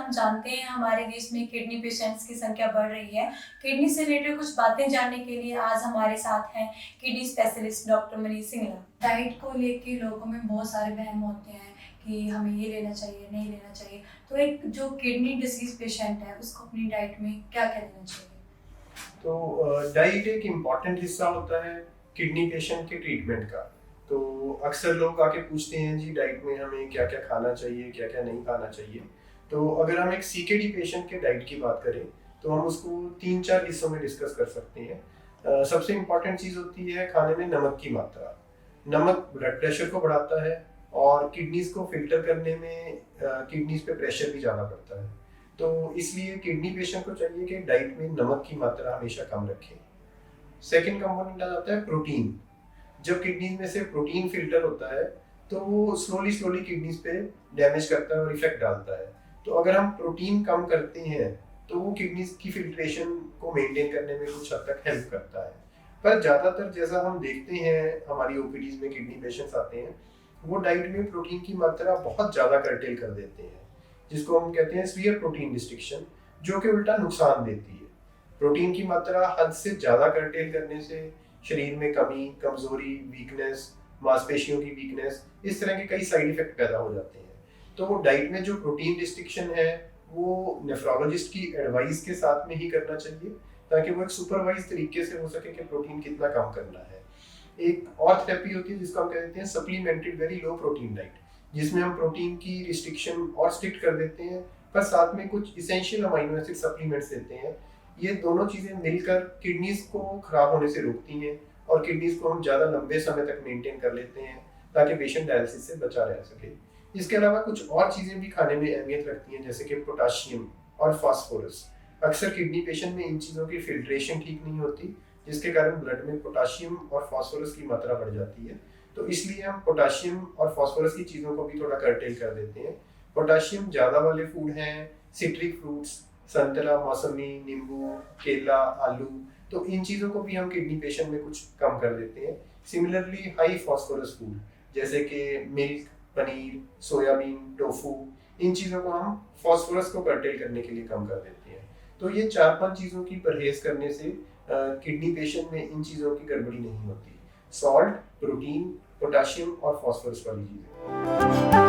हम जानते हैं हमारे देश में किडनी पेशेंट्स की संख्या बढ़ रही है। किडनी से रिलेटेड कुछ बातें जानने के लिए आज हमारे साथ हैं kidney specialist doctor Manish Singla. Diet को लेके लोगों में बहुत सारे वहम होते हैं कि हमें ये लेना चाहिए, नहीं लेना चाहिए। तो एक जो किडनी डिसीज पेशेंट है उसको अपनी डाइट में क्या-क्या लेना चाहिए? तो डाइट एक इम्पॉर्टेंट हिस्सा होता है किडनी पेशेंट के ट्रीटमेंट का। तो अक्सर लोग आके पूछते हैं जी डाइट में हमें क्या क्या खाना चाहिए, क्या क्या नहीं खाना चाहिए। तो अगर हम एक सीकेडी पेशेंट के डाइट की बात करें तो हम उसको 3-4 हिस्सों में डिस्कस कर सकते हैं। सबसे इम्पॉर्टेंट चीज़ होती है खाने में नमक की मात्रा। नमक ब्लड प्रेशर को बढ़ाता है और किडनीज को फिल्टर करने में किडनीज पे प्रेशर भी ज़्यादा पड़ता है। तो इसलिए किडनी पेशेंट को चाहिए कि डाइट में नमक की मात्रा हमेशा कम रखें। सेकंड कंपोनेंट आ जाता है प्रोटीन। जब किडनीज में से प्रोटीन फिल्टर होता है तो वो स्लोली स्लोली किडनीज पे डैमेज करता है और इफेक्ट डालता है। तो अगर हम प्रोटीन कम करते हैं तो वो किडनीज की फिल्ट्रेशन को मेंटेन करने में कुछ हद तक हेल्प करता है। पर ज़्यादातर जैसा हम देखते हैं हमारी ओपीडीज में किडनी पेशेंट्स आते हैं वो डाइट में प्रोटीन की मात्रा बहुत ज़्यादा कर्टेल कर देते हैं, जिसको हम कहते हैं सीवियर प्रोटीन रिस्ट्रिक्शन, जो कि उल्टा नुकसान देती है। प्रोटीन की मात्रा हद से ज़्यादा कर्टेल करने से शरीर में कमी, कमजोरी, वीकनेस, मांसपेशियों की वीकनेस, इस तरह के कई साइड इफेक्ट पैदा हो जाते हैं। तो डाइट में जो प्रोटीन रिस्ट्रिक्शन है वो नेफ्रोलॉजिस्ट की एडवाइस के साथ में ही करना चाहिए ताकि वो एक सुपरवाइज तरीके से हो सके कि प्रोटीन कितना कम करना है। एक और थेरेपी होती है जिसको हम कहते हैं supplemented very low protein diet, जिसमें हम प्रोटीन की रिस्ट्रिक्शन और स्ट्रिक्ट कर देते हैं पर साथ में कुछ इसेंशियल अमाइनो एसिड सप्लीमेंट्स देते हैं। ये दोनों चीज़ें मिलकर किडनीज को खराब होने से रोकती हैं और किडनीज को हम ज़्यादा लंबे समय तक मेंटेन कर लेते हैं ताकि पेशेंट डायलिसिस से बचा रह सके। इसके अलावा कुछ और चीज़ें भी खाने में अहमियत रखती हैं जैसे कि पोटाशियम और फास्फोरस। अक्सर किडनी पेशेंट में इन चीज़ों की फिल्ट्रेशन ठीक नहीं होती, जिसके कारण ब्लड में पोटाशियम और फास्फोरस की मात्रा बढ़ जाती है। तो इसलिए हम पोटाशियम और फास्फोरस की चीज़ों को भी थोड़ा कर्टेल कर देते हैं। पोटाशियम ज़्यादा वाले फूड हैं सिट्रिक फ्रूट्स, संतरा, मौसमी, नींबू, केला, आलू, तो इन चीज़ों को भी हम किडनी पेशेंट में कुछ कम कर देते हैं। सिमिलरली हाई फास्फोरस फूड जैसे कि मिल्क, पनीर, सोयाबीन, टोफू, इन चीज़ों को हम फास्फोरस को कर्टेल करने के लिए कम कर देते हैं। तो ये 4-5 चीज़ों की परहेज करने से किडनी पेशेंट में इन चीज़ों की गड़बड़ी नहीं होती। सॉल्ट, प्रोटीन, पोटाशियम और फास्फोरस वाली चीज़ें।